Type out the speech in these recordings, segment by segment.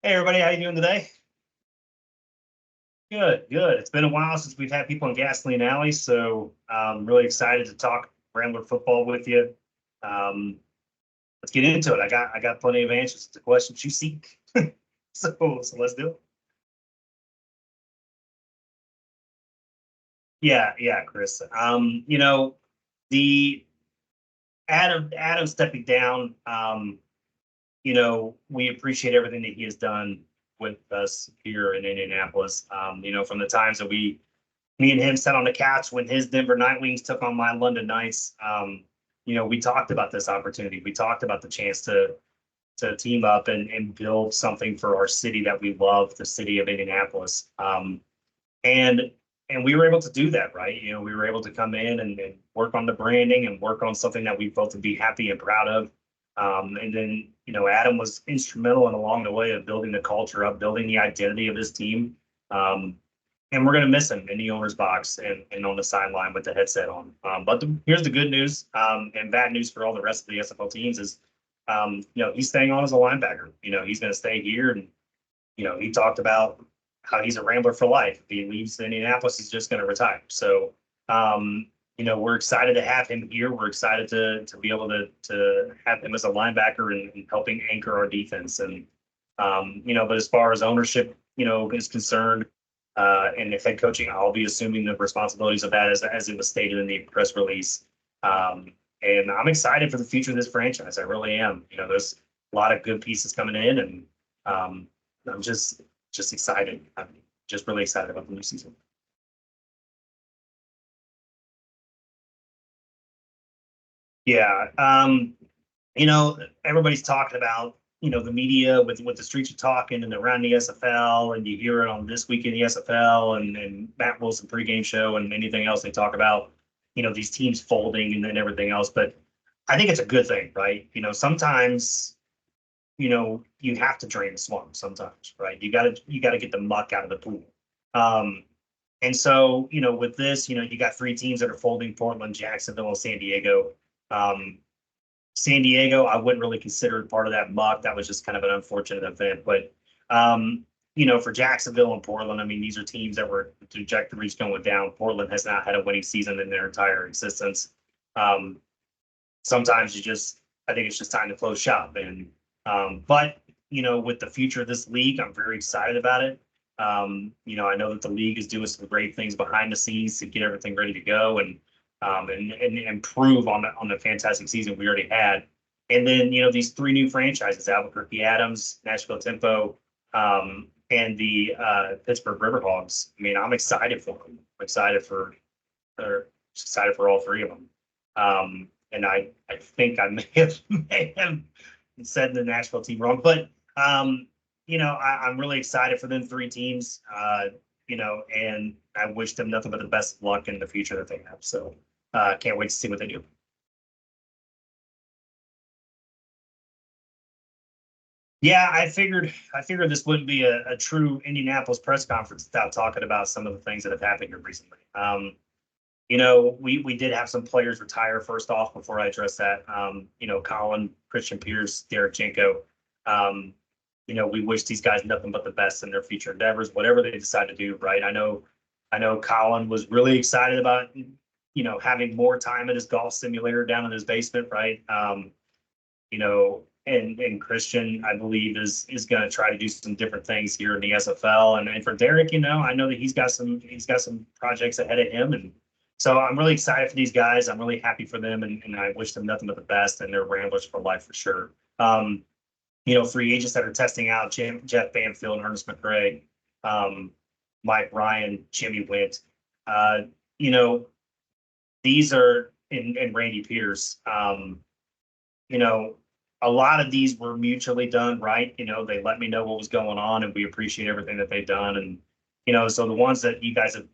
Hey everybody, how you doing today? Good, good. It's been a while since we've had people in Gasoline Alley, so I'm really excited to talk Rambler football with you. Um, let's get into it. I got plenty of answers to the questions you seek. So let's do it. Yeah, yeah, Chris. The Adam stepping down. We appreciate everything that he has done with us here in Indianapolis. From the times that me and him sat on the couch when his Denver Nightwings took on my London Knights. We talked about this opportunity. We talked about the chance to team up and build something for our city that we love, the city of Indianapolis. And and we were able to do that, right? We were able to come in and work on the branding and work on something that we both would be happy and proud of. And then, Adam was instrumental and along the way of building the culture up, building the identity of this team. Um, and we're going to miss him in the owner's box and on the sideline with the headset on. But here's the good news and bad news for all the rest of the SFL teams is, he's staying on as a linebacker. He's going to stay here. And, he talked about how he's a Rambler for life. If he leaves Indianapolis, he's just going to retire. So, we're excited to have him here. We're excited to be able to have him as a linebacker and helping anchor our defense. And, but as far as ownership, is concerned, and if head coaching, I'll be assuming the responsibilities of that as it was stated in the press release. And I'm excited for the future of this franchise. I really am. There's a lot of good pieces coming in, and I'm just excited. I'm just really excited about the new season. Yeah. Everybody's talking about, the media with the streets are talking and around the SFL, and you hear it on This Week in the SFL and Matt Wilson pregame show and anything else they talk about, these teams folding and then everything else. But I think it's a good thing, right? Sometimes, you have to drain the swamp sometimes, right? You gotta get the muck out of the pool. Um, and so, with this, you got three teams that are folding: Portland, Jacksonville, and San Diego. Um, San Diego, I wouldn't really consider it part of that muck. That was just kind of an unfortunate event. But for Jacksonville and Portland, I mean, these are teams that were the trajectories going down. Portland has not had a winning season in their entire existence. Um, Sometimes I think it's just time to close shop. And but with the future of this league, I'm very excited about it. I know that the league is doing some great things behind the scenes to get everything ready to go and improve on the fantastic season we already had. And then, these three new franchises: Albuquerque Adams, Nashville Tempo, and the Pittsburgh Riverhogs. I mean, I'm excited for them. I'm or excited for all three of them. And I think I may have said the Nashville team wrong, but I'm really excited for them three teams. And I wish them nothing but the best of luck in the future that they have. So can't wait to see what they do. Yeah, I figured this wouldn't be a true Indianapolis press conference without talking about some of the things that have happened here recently. We did have some players retire first off before I address that. Colin, Christian Pierce, Derek Jenko. We wish these guys nothing but the best in their future endeavors, whatever they decide to do, right? I know Colin was really excited about, having more time at his golf simulator down in his basement, right? And Christian, I believe, is going to try to do some different things here in the SFL. And for Derek, I know that he's got some projects ahead of him, and so I'm really excited for these guys. I'm really happy for them, and I wish them nothing but the best. And they're Ramblers for life for sure. Free agents that are testing out: Jeff Banfield, Ernest McRae, um, Mike Ryan, Jimmy Wint. Uh, you know, these are and Randy Pierce. You know, a lot of these were mutually done, right? They let me know what was going on, and we appreciate everything that they've done. And so the ones that you guys have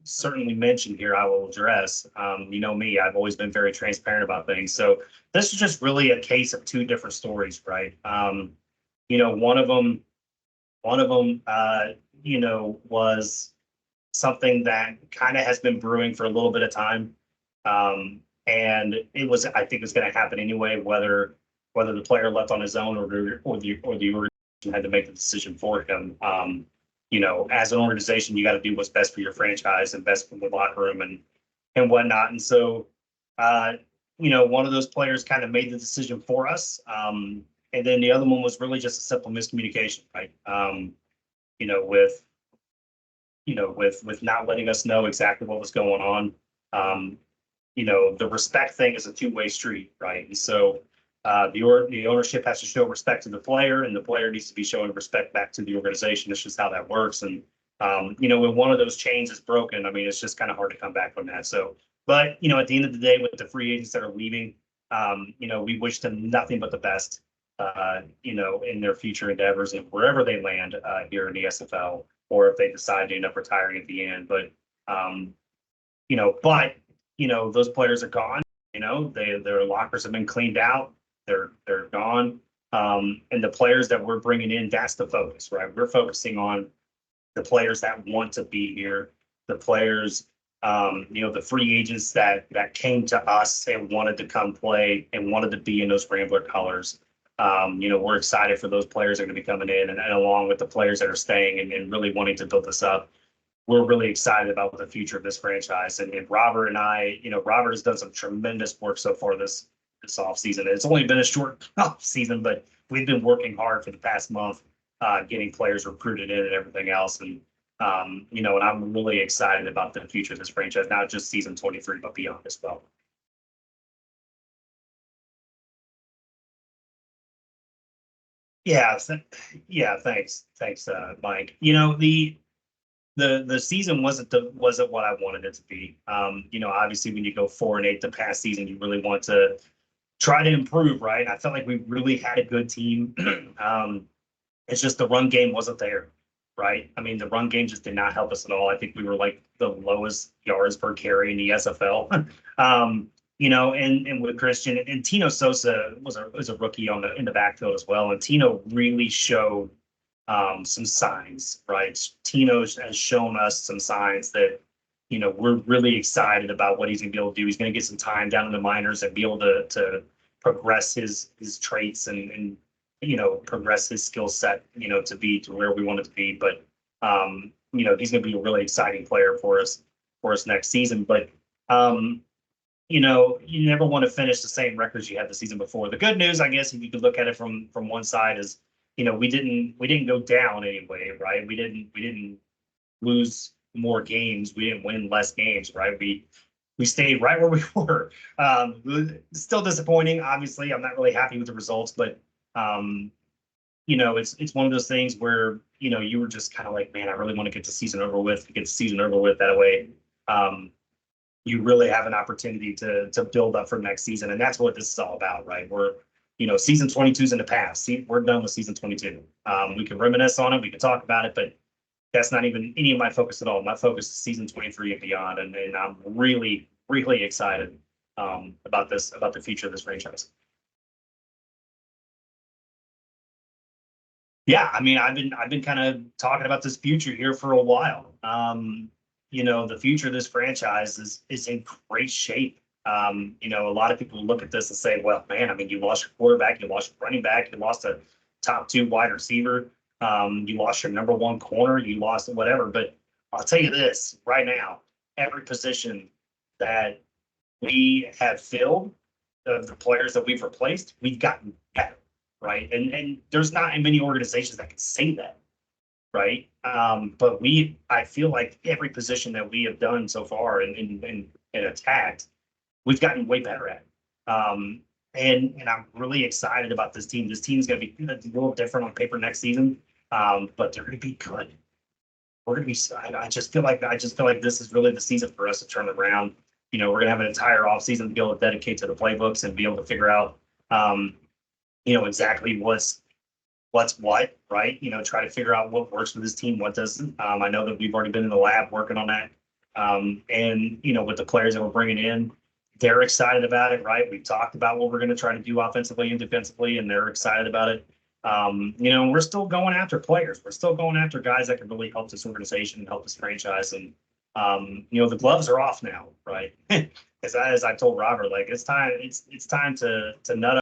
certainly mentioned here, I will address. Me, I've always been very transparent about things. So this is just really a case of two different stories, right? One of them, was something that kind of has been brewing for a little bit of time. And I think it was going to happen anyway, whether the player left on his own or the had to make the decision for him. As an organization, you got to do what's best for your franchise and best for the locker room and whatnot. And so, one of those players kind of made the decision for us. And then the other one was really just a simple miscommunication, right? With with not letting us know exactly what was going on. The respect thing is a two-way street, right? And so the ownership has to show respect to the player, and the player needs to be showing respect back to the organization. It's just how that works. And when one of those chains is broken, I mean, it's just kind of hard to come back from that. So, but at the end of the day, with the free agents that are leaving, we wish them nothing but the best, in their future endeavors and wherever they land here in the SFL, or if they decide to end up retiring at the end. But those players are gone. Their lockers have been cleaned out. They're gone. And the players that we're bringing in, that's the focus, right? We're focusing on the players that want to be here, the players, the free agents that came to us and wanted to come play and wanted to be in those Rambler colors. We're excited for those players that are going to be coming in, and along with the players that are staying and really wanting to build this up. We're really excited about the future of this franchise. And Robert and I, Robert has done some tremendous work so far this offseason. It's only been a short offseason, but we've been working hard for the past month, getting players recruited in and everything else. And, and I'm really excited about the future of this franchise, not just season 23, but beyond as well. Yeah. Thanks. Thanks, Mike. The season wasn't what I wanted it to be. Obviously when you go 4-8 the past season, you really want to try to improve, right? I felt like we really had a good team. It's just the run game wasn't there, right? I mean, the run game just did not help us at all. I think we were like the lowest yards per carry in the SFL. And with Christian and Tino Sosa was a rookie in the backfield as well. And Tino really showed some signs, right? Tino has shown us some signs that, we're really excited about what he's going to be able to do. He's going to get some time down in the minors and be able to progress his traits and progress his skill set, to be to where we want it to be. But, he's going to be a really exciting player for us next season. But, you never want to finish the same records you had the season before. The good news, I guess, if you could look at it from one side, is we didn't go down anyway, right? We didn't lose more games. We didn't win less games, right? We stayed right where we were. Still disappointing. Obviously, I'm not really happy with the results, but it's one of those things where you were just kind of like, man, I really want to get the season over with. Get the season over with that way. You really have an opportunity to build up for next season, and that's what this is all about, right? We're season 22 is in the past. We're done with season 22. We can reminisce on it. We can talk about it, but that's not even any of my focus at all. My focus is season 23 and beyond. And I'm really, really excited about the future of this franchise. Yeah, I mean, I've been kind of talking about this future here for a while. The future of this franchise is in great shape. A lot of people look at this and say, well, man, I mean, you lost your quarterback, you lost your running back, you lost a top 2 wide receiver, you lost your number 1 corner, you lost whatever. But I'll tell you this right now, every position that we have filled, the players that we've replaced, we've gotten better, right? And there's not many organizations that can say that, right? But I feel like every position that we have done so far and attacked, we've gotten way better at. And I'm really excited about this team. This team is going to be a little different on paper next season, but they're going to be good. We're going to be. I just feel like this is really the season for us to turn it around. We're going to have an entire offseason to be able to dedicate to the playbooks and be able to figure out, exactly what's what, right? Try to figure out what works for this team, what doesn't. I know that we've already been in the lab working on that, and with the players that we're bringing in, they're excited about it, right? We've talked about what we're going to try to do offensively and defensively, and they're excited about it. We're still going after players. We're still going after guys that can really help this organization and help this franchise. And, the gloves are off now, right? As I told Robert, like it's time to nut